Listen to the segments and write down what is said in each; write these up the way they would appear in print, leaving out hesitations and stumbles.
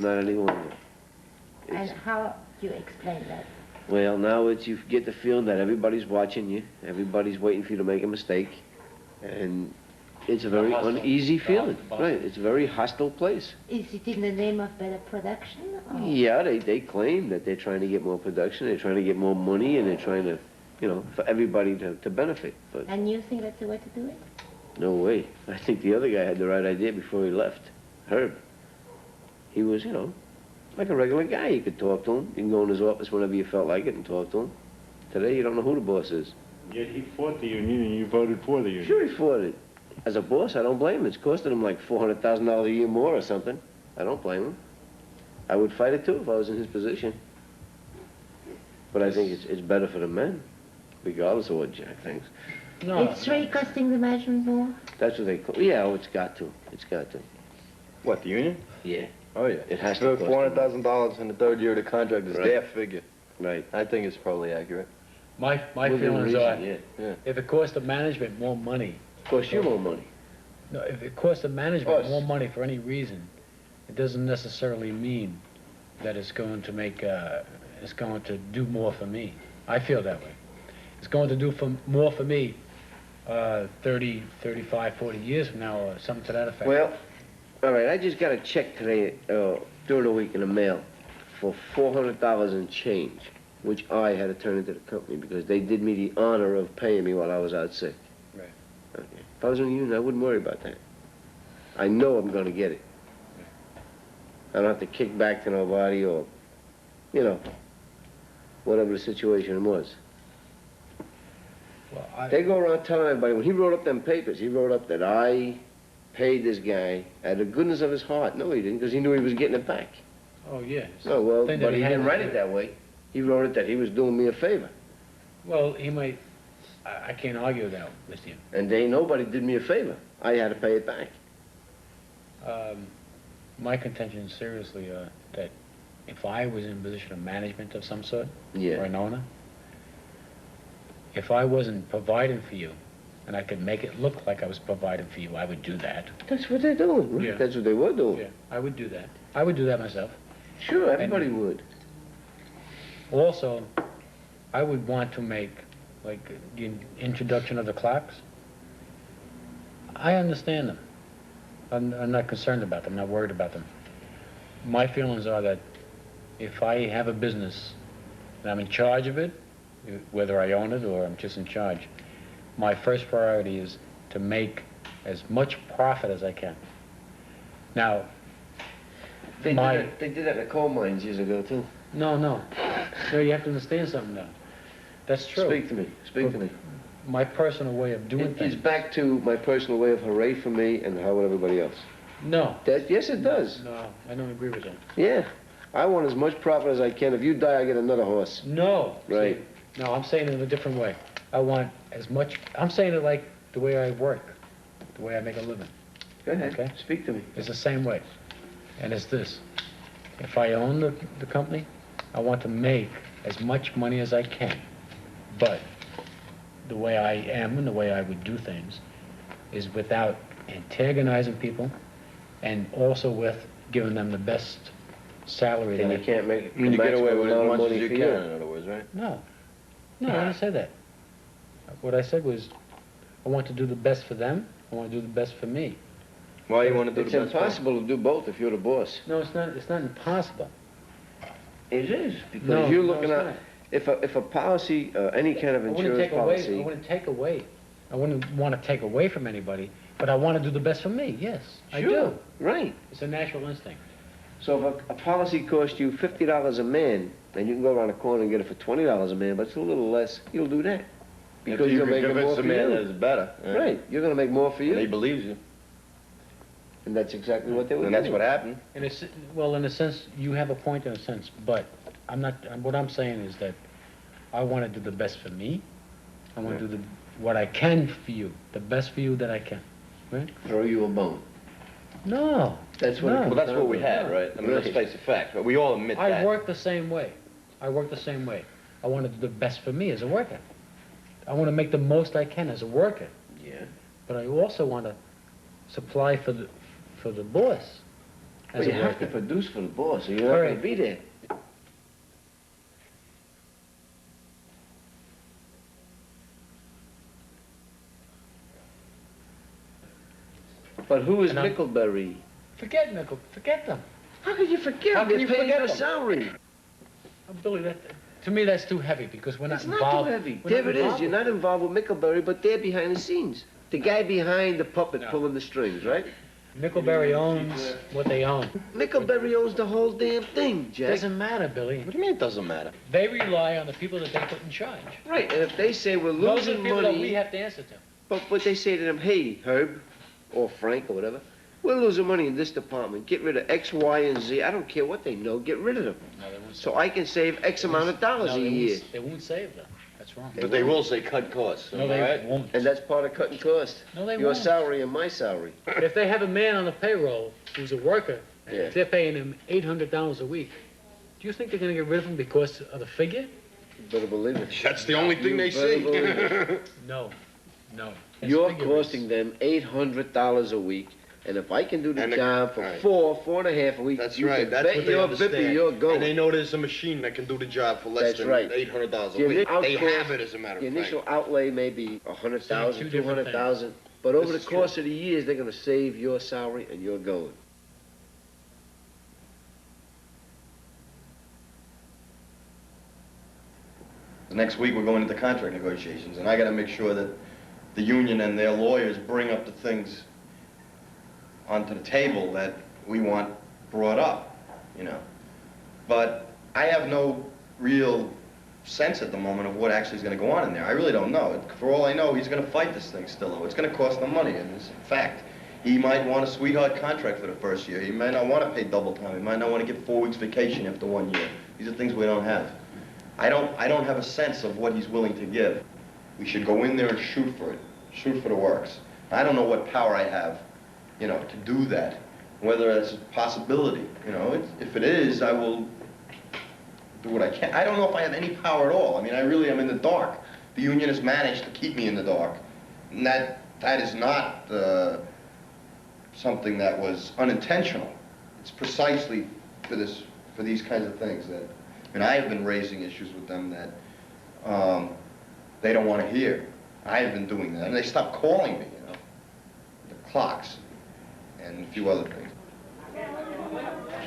Not any longer. And It's, how do you explain that? well, now it's, you get the feeling that everybody's watching you, everybody's waiting for you to make a mistake, and it's a very uneasy feeling. Right, it's a very hostile place. Is it in the name of better production? Or? Yeah, they claim that they're trying to get more production, they're trying to get more money, and they're trying to, you know, for everybody to benefit. But And you think that's the way to do it? no way. I think the other guy had the right idea before he left. Herb. He was, you know, like a regular guy. You could talk to him. You can go in his office whenever you felt like it and talk to him. Today, you don't know who the boss is. Yet he fought the union and you voted for the union. Sure, he fought it. As a boss, I don't blame him. It's costing him like $400,000 a year more or something. I don't blame him. I would fight it too if I was in his position. But I think it's better for the men, regardless of what Jack thinks. No, It's really costing the management more? That's what they call. Yeah, oh, it's got to. It's got to. What, the union? Yeah. Oh, yeah. It has to So cost them. $400,000 in the third year of the contract is Right. their figure. Right. I think it's probably accurate. my Within feelings reason, are, yeah. if it costs the management more money, Costs you more money. no, if it costs the management Costs. more money for any reason, it doesn't necessarily mean that it's going to make, it's going to do more for me. I feel that way. It's going to do more for me 30, 35, 40 years from now, or something to that effect. Well, all right, I just got a check today, during the week in the mail for $400 and change, which I had to turn into the company because they did me the honor of paying me while I was out sick. Right. Okay. If I was in the union, I wouldn't worry about that. I know I'm going to get it. I don't have to kick back to nobody or, you know, whatever the situation was. Well, They go around telling everybody, when he wrote up them papers, he wrote up that I paid this guy out of the goodness of his heart. No, he didn't, because he knew he was getting it back. oh, yes. No, well, Thing that but he had didn't to write do- it that way. He wrote it that he was doing me a favor. Well, he might, I can't argue that with you. And nobody did me a favor. I had to pay it back. My contention is seriously that if I was in a position of management of some sort, or Yeah. an owner, if I wasn't providing for you, and I could make it look like I was providing for you, I would do that. That's what they're doing. Right? Yeah. That's what they were doing. Yeah, I would do that. I would do that myself. Sure, everybody would. Also, I would want to make, like, the introduction of the clocks. I understand them. I'm not concerned about them, not worried about them. My feelings are that if I have a business and I'm in charge of it, whether I own it or I'm just in charge, my first priority is to make as much profit as I can. Now, They did that in the coal mines years ago, too. no, you have to understand something now. That's true. Speak to me. Speak to me. My personal way of doing It's things. back to my personal way of hooray for me and how about everybody else. No, Yes, it does. no, I don't agree with that. Yeah. I want as much profit as I can. If you die, I get another horse. No. Right. See, no, I'm saying it in a different way. I want as much, I'm saying it like the way I work, the way I make a living. Go ahead. Okay. Speak to me. It's the same way. And it's this. If I own the company, I want to make as much money as I can. But the way I am and the way I would do things is without antagonizing people and also with giving them the best salary that And I you can't make I mean, you get away with a as lot of much as money you for can, you. in other words, right? No, I didn't say that. What I said was, I want to do the best for them, I want to do the best for me. Why you want to do It's the best? impossible to do both if you're the boss. No, it's not impossible. It is, because No, you're no, looking it's at, not. if a policy, any kind of I wouldn't insurance take away, I policy, wouldn't take away. I wouldn't want to take away from anybody, but I want to do the best for me, yes, I sure, do. right. It's a natural instinct. So if a policy costs you $50 a man, and you can go around the corner and get it for $20 a man, but it's a little less, you'll do that. Because If you you're can making more convince for the man that you. it's better. yeah. Right, you're gonna make more for And he you. believes you. And that's exactly what they were And that's doing. what happened. And it's, well, in a sense, you have a point in a sense, but I'm not, what I'm saying is that I want to do the best for me. I want to do what I can for you, the best for you that I can, right? Throw you a bone. No. That's what it No. comes Well, that's down what we to. had, right? I mean, let's Right. face the facts. But we all admit that. I work the same way. I work the same way. I want to do the best for me as a worker. I want to make the most I can as a worker, Yeah. but I also want to supply for the boss. Well, as you a have to worker. produce for the boss, or you're not All gonna right. be there. But who is And I'm- Mickleberry? Forget forget them. How could you forget How him? can They're you paying forget your them? salary. Billy, to me, that's too heavy because we're not It's not involved. too heavy. we're not There it is. involved You're with not involved with Mickleberry, but they're behind the scenes. The guy behind the puppet No. pulling the strings, right? Mickleberry owns what they own. Mickleberry owns the whole damn thing, Jack. Doesn't matter, Billy. What do you mean it doesn't matter? They rely on the people that they put in charge. Right, and if they say we're Those are the losing people that we money, have to answer to. but they say to them, hey, Herb, or Frank, or whatever, we're losing money in this department. Get rid of X, Y, and Z. I don't care what they know. Get rid of them. No, they won't. So I can save X amount of dollars no, a they year. Won't, they won't save them. That's wrong. But they will say cut costs, No, am I they right? won't. And that's part of cutting costs. No, they Your won't. salary and my salary. If they have a man on the payroll who's a worker, and Yeah. if they're paying him $800 a week, do you think they're going to get rid of him because of the figure? You better believe it. That's the only thing they You better see. believe it. No, no. It's You're figure costing based. them $800 a week, and if I can do the And the- job for right. four and a half a week, That's you right, can that's bet what they your understand. bippy you're And they going. know there's a machine that can do the job for less That's than right. $800 a Your week. initial They cost- have it, as a matter The of fact. initial outlay may be 100,000, two different 200,000, but over the This is course of the years, they're gonna save your salary and you're going. Next week, we're going into contract negotiations, and I gotta make sure that the union and their lawyers bring up the things onto the table that we want brought up, you know. But I have no real sense at the moment of what actually is gonna go on in there. I really don't know. For all I know, he's gonna fight this thing still, though. It's gonna cost them money, and it's a fact. He might want a sweetheart contract for the first year. He might not want to pay double time. He might not want to get 4 weeks vacation after 1 year. These are things we don't have. I don't have a sense of what he's willing to give. We should go in there and shoot for it. Shoot for the works. I don't know what power I have, you know, to do that. Whether that's a possibility, you know. If it is, I will do what I can. I don't know if I have any power at all. I mean, I really am in the dark. The union has managed to keep me in the dark. And that is not something that was unintentional. It's precisely for these kinds of things that, and I have been raising issues with them that they don't want to hear. I have been doing that, and they stopped calling me, you know. The clocks and a few other things.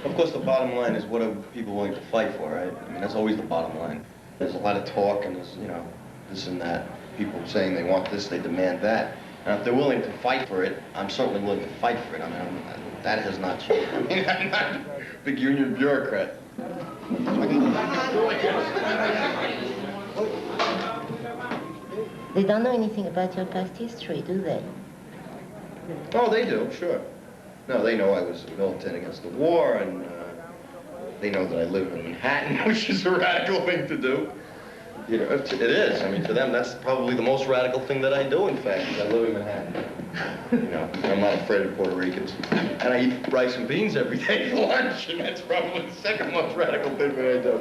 Of course, the bottom line is what are people willing to fight for, right? I mean, that's always the bottom line. There's a lot of talk and there's, you know, this and that. People saying they want this, they demand that. And if they're willing to fight for it, I'm certainly willing to fight for it. I mean, that has not changed. I mean, I'm not a big union bureaucrat. They don't know anything about your past history, do they? Oh, they do, sure. No, they know I was militant against the war, and they know that I live in Manhattan, which is a radical thing to do. You know, it is. I mean, to them, that's probably the most radical thing that I do, in fact, is I live in Manhattan. You know, I'm not afraid of Puerto Ricans. And I eat rice and beans every day for lunch, and that's probably the second most radical thing that I do.